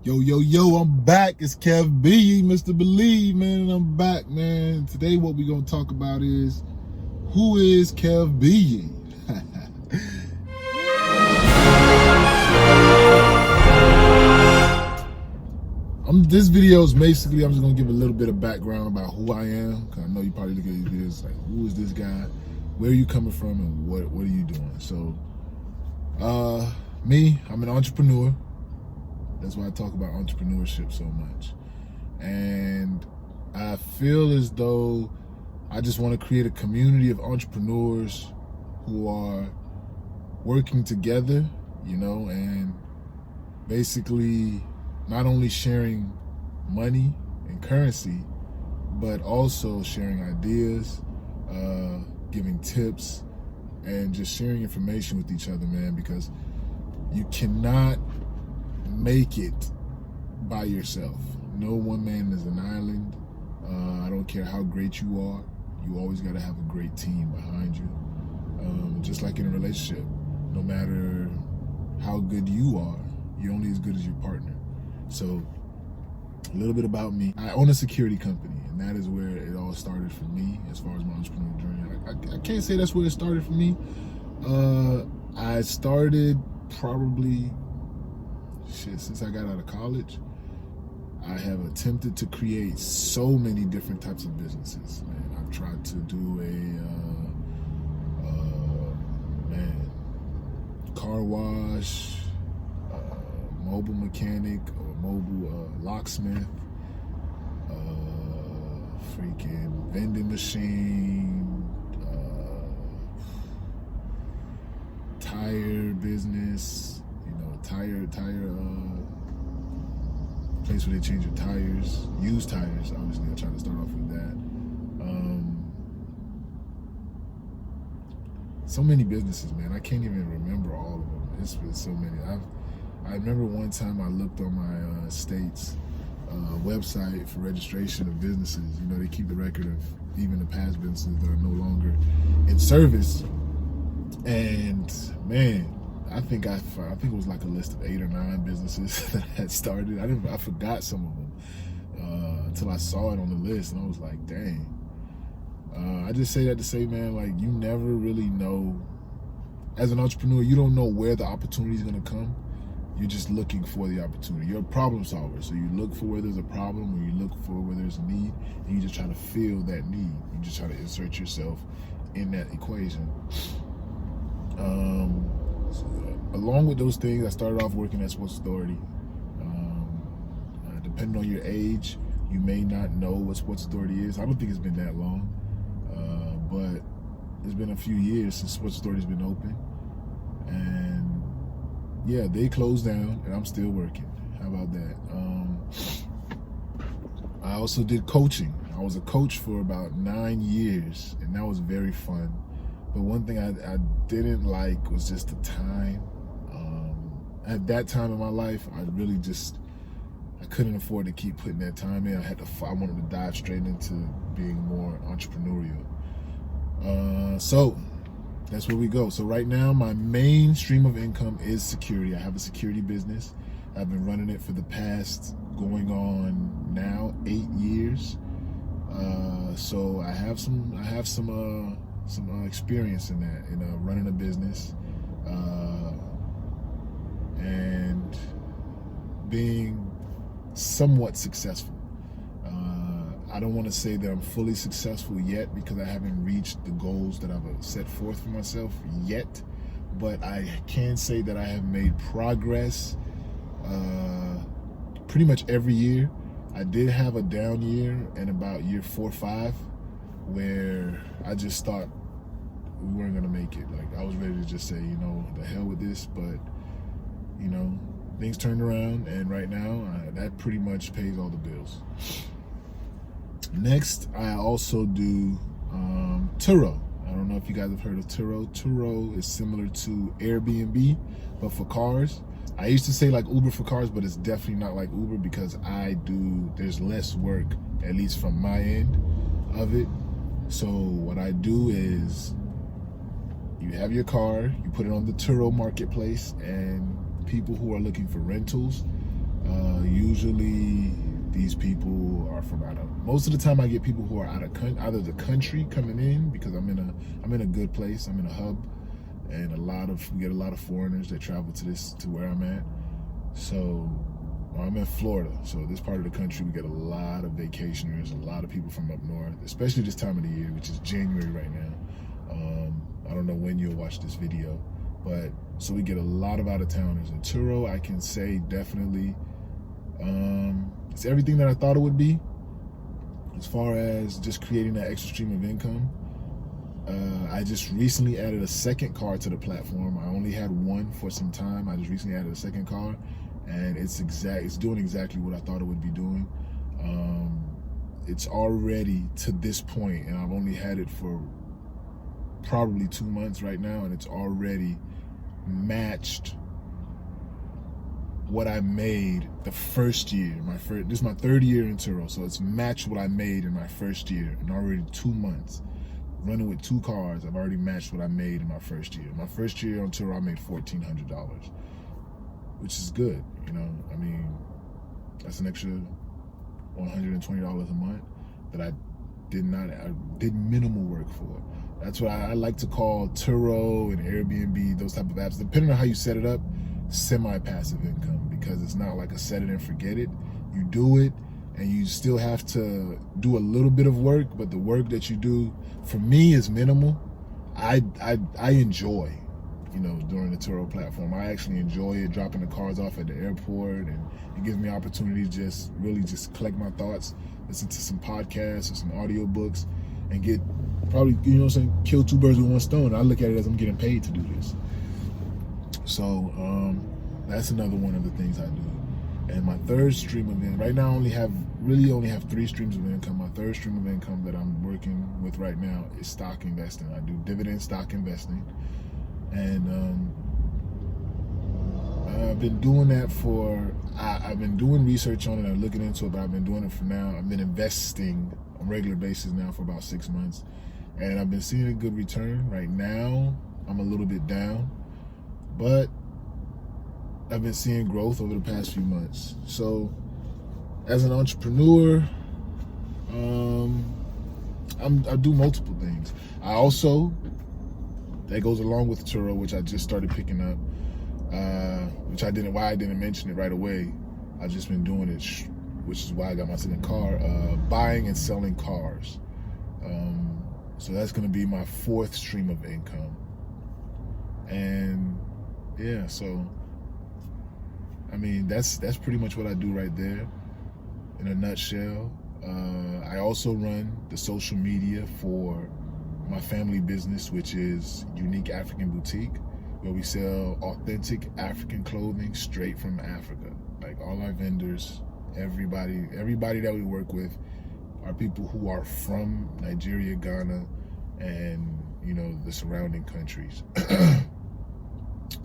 Yo, I'm back. It's KEVBIYI, Mr. Believe, man, and I'm back, man. Today what we're going to talk about is, who is KEVBIYI? This video is basically, I'm just going to give a little bit of background about who I am, because I know you probably look at these videos like, who is this guy? Where are you coming from, and what are you doing? So, me, I'm an entrepreneur. That's why I talk about entrepreneurship so much. And I feel as though I just want to create a community of entrepreneurs who are working together, you know, and basically not only sharing money and currency, but also sharing ideas, giving tips, and just sharing information with each other, man, because you cannot make it by yourself. No one man is an island. I don't care how great you are, you always got to have a great team behind you. Just like in a relationship, no matter how good you are, you're only as good as your partner. So a little bit about me. I own a security company, and that is where it all started for me as far as my entrepreneurial journey. I can't say that's where it started for me. I started probably since I got out of college. I have attempted to create so many different types of businesses, man. I've tried to do a car wash, mobile mechanic, or mobile locksmith, freaking vending machine, tire business, tire place where they change your tires, used tires. Obviously, I try to start off with that. So many businesses, man. I can't even remember all of them. It's been so many. I remember one time I looked on my state's website for registration of businesses. You know, they keep the record of even the past businesses that are no longer in service. And man, I think it was like a list of 8 or 9 businesses that I had started. I forgot some of them until I saw it on the list, and I was like, dang. I just say that to say, man, like, you never really know. As an entrepreneur, you don't know where the opportunity is going to come. You're just looking for the opportunity. You're a problem solver, so you look for where there's a problem, or you look for where there's a need, and you just try to fill that need. You just try to insert yourself in that equation. Along with those things, I started off working at Sports Authority. Depending on your age, you may not know what Sports Authority is. I don't think it's been that long, but it's been a few years since Sports Authority's been open. And yeah, they closed down, and I'm still working. How about that? I also did coaching. I was a coach for about 9 years, and that was very fun. But one thing I didn't like was just the time. At that time in my life, I couldn't afford to keep putting that time in. I wanted to dive straight into being more entrepreneurial. So that's where we go. So right now, my main stream of income is security. I have a security business. I've been running it for the past, going on now, 8 years. So I have some experience in that, running a business, and being somewhat successful. I don't want to say that I'm fully successful yet, because I haven't reached the goals that I've set forth for myself yet, but I can say that I have made progress pretty much every year. I did have a down year in about year 4 or 5, where I just thought we weren't gonna make it. Like, I was ready to just say, the hell with this, but things turned around, and right now that pretty much pays all the bills. Next, I also do TURO. I don't know if you guys have heard of TURO. TURO is similar to Airbnb, but for cars. I used to say like Uber for cars, but it's definitely not like Uber, because there's less work, at least from my end of it. So what I do is, you have your car, you put it on the TURO marketplace, and people who are looking for rentals usually these people are from most of the time I get people who are out of the country coming in, because I'm in a good place. I'm in a hub, and we get a lot of foreigners that travel to where I'm at. So I'm in Florida, so this part of the country we get a lot of vacationers, a lot of people from up north, especially this time of the year, which is January right now. I don't know when you'll watch this video, but so we get a lot of out-of-towners. And TURO, I can say definitely, it's everything that I thought it would be as far as just creating that extra stream of income. I just recently added a second car to the platform. I only had one for some time. I just recently added a second car, and it's doing exactly what I thought it would be doing. It's already to this point, and I've only had it for probably 2 months right now, and it's already matched what I made the first year. This is my third year in TURO, so it's matched what I made in my first year. In already 2 months, running with 2 cars, I've already matched what I made in my first year. My first year on TURO, I made $1,400, which is good. You know, I mean, that's an extra $120 a month that I did minimal work for. That's what I like to call TURO and Airbnb, those type of apps, depending on how you set it up, semi-passive income, because it's not like a set it and forget it. You do it, and you still have to do a little bit of work, but the work that you do, for me, is minimal. I enjoy, you know, during the TURO platform. I actually enjoy it, dropping the cars off at the airport, and it gives me opportunity to just really collect my thoughts, listen to some podcasts or some audiobooks, and get probably, you know what I'm saying, kill 2 birds with 1 stone. I look at it as I'm getting paid to do this. So that's another one of the things I do. And my third stream of income, right now I only have 3 streams of income. My third stream of income that I'm working with right now is stock investing. I do dividend stock investing. And I've been doing that I've been doing research on it, I'm looking into it, but I've been doing it for now. I've been investing on a regular basis now for about 6 months, and I've been seeing a good return. Right now, I'm a little bit down, but I've been seeing growth over the past few months. So as an entrepreneur, I do multiple things. I also, that goes along with TURO, which I just started picking up, why I didn't mention it right away. I've just been doing it, which is why I got my second car, buying and selling cars. So that's gonna be my 4th stream of income. And yeah, so I mean, that's pretty much what I do right there in a nutshell. I also run the social media for my family business, which is Unique African Boutique, where we sell authentic African clothing straight from Africa. Like, all our vendors, everybody that we work with are people who are from Nigeria, Ghana, and, you know, the surrounding countries.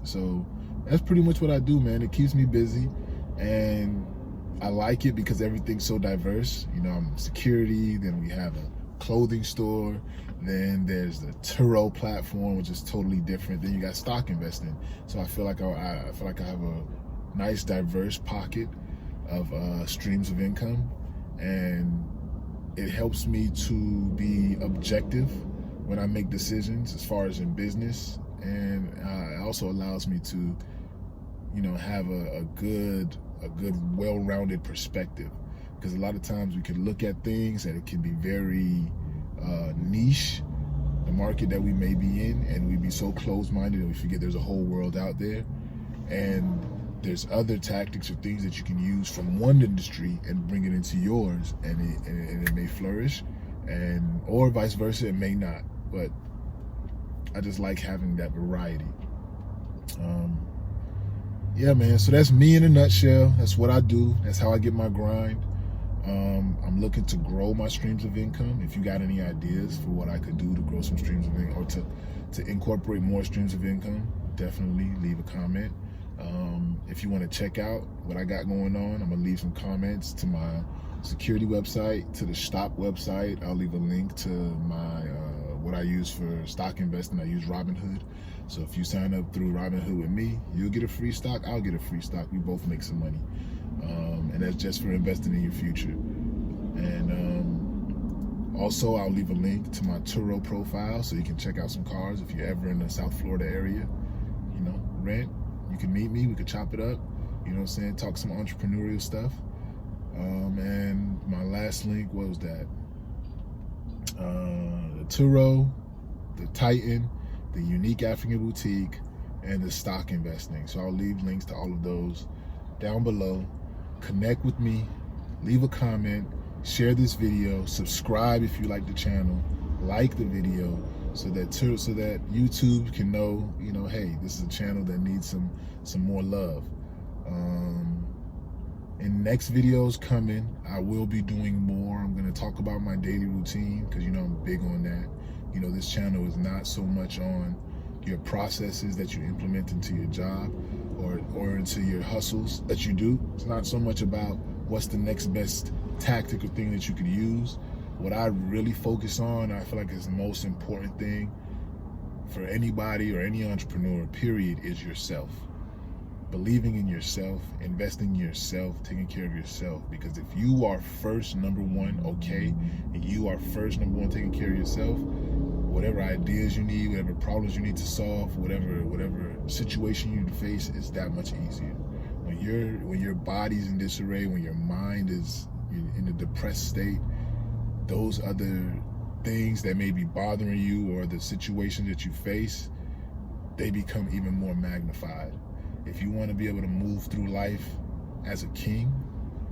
So that's pretty much what I do, man. It keeps me busy, and I like it because everything's so diverse. You know, I'm security, then we have a clothing store, then there's the TURO platform, which is totally different. Then you got stock investing. So I feel like I have a nice diverse pocket of streams of income, and it helps me to be objective when I make decisions as far as in business, and it also allows me to, you know, have a good well-rounded perspective, because a lot of times we can look at things and it can be very niche, the market that we may be in, and we be so closed-minded that we forget there's a whole world out there, and there's other tactics or things that you can use from one industry and bring it into yours, and it may flourish, or vice versa, it may not. But I just like having that variety. Yeah, man, so that's me in a nutshell. That's what I do. That's how I get my grind. I'm looking to grow my streams of income. If you got any ideas for what I could do to grow some streams of income, or to incorporate more streams of income, definitely leave a comment. If you want to check out what I got going on, I'm gonna leave some comments to my security website, to the shop website. I'll leave a link to my what I use for stock investing. I use Robinhood. So if you sign up through Robinhood with me, you'll get a free stock, I'll get a free stock. We both make some money. and that's just for investing in your future. And also, I'll leave a link to my TURO profile so you can check out some cars if you're ever in the South Florida area. You know, rent. You can meet me. We could chop it up. You know what I'm saying? Talk some entrepreneurial stuff. And my last link, what was that? The TURO, the Titan, the Unique African Boutique, and the stock investing. So I'll leave links to all of those down below. Connect with me, leave a comment, share this video, subscribe if you like the channel, like the video, so that YouTube can know, you know, hey, this is a channel that needs some more love. In next videos coming, I will be doing more. I'm gonna talk about my daily routine, because you know I'm big on that. You know, this channel is not so much on your processes that you implement into your job or into your hustles that you do. It's not so much about what's the next best tactic or thing that you could use. What I really focus on, I feel like is the most important thing for anybody or any entrepreneur, period, is yourself. Believing in yourself, investing in yourself, taking care of yourself. Because if you are first, number one, okay, and you are first, number one, taking care of yourself, whatever ideas you need, whatever problems you need to solve, whatever situation you face is that much easier. When your body's in disarray, when your mind is in a depressed state, those other things that may be bothering you or the situations that you face, they become even more magnified. If you want to be able to move through life as a king,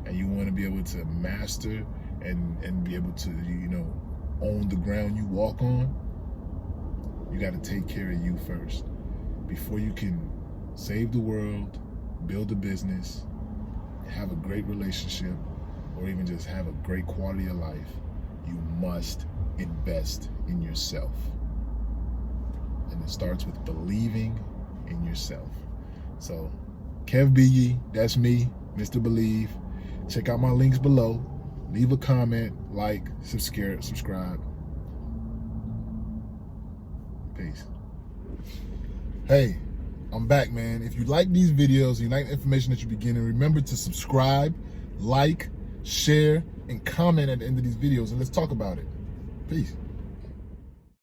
and you want to be able to master and be able to, you know, own the ground you walk on, you got to take care of you first. Before you can save the world, build a business, have a great relationship, or even just have a great quality of life, you must invest in yourself. And it starts with believing in yourself. So, KEVBIYI, that's me, Mr. Believe. Check out my links below. Leave a comment, like, subscribe. Peace. Hey, I'm back, man. If you like these videos, you like the information that you're getting, remember to subscribe, like, share, and comment at the end of these videos, and let's talk about it. Peace.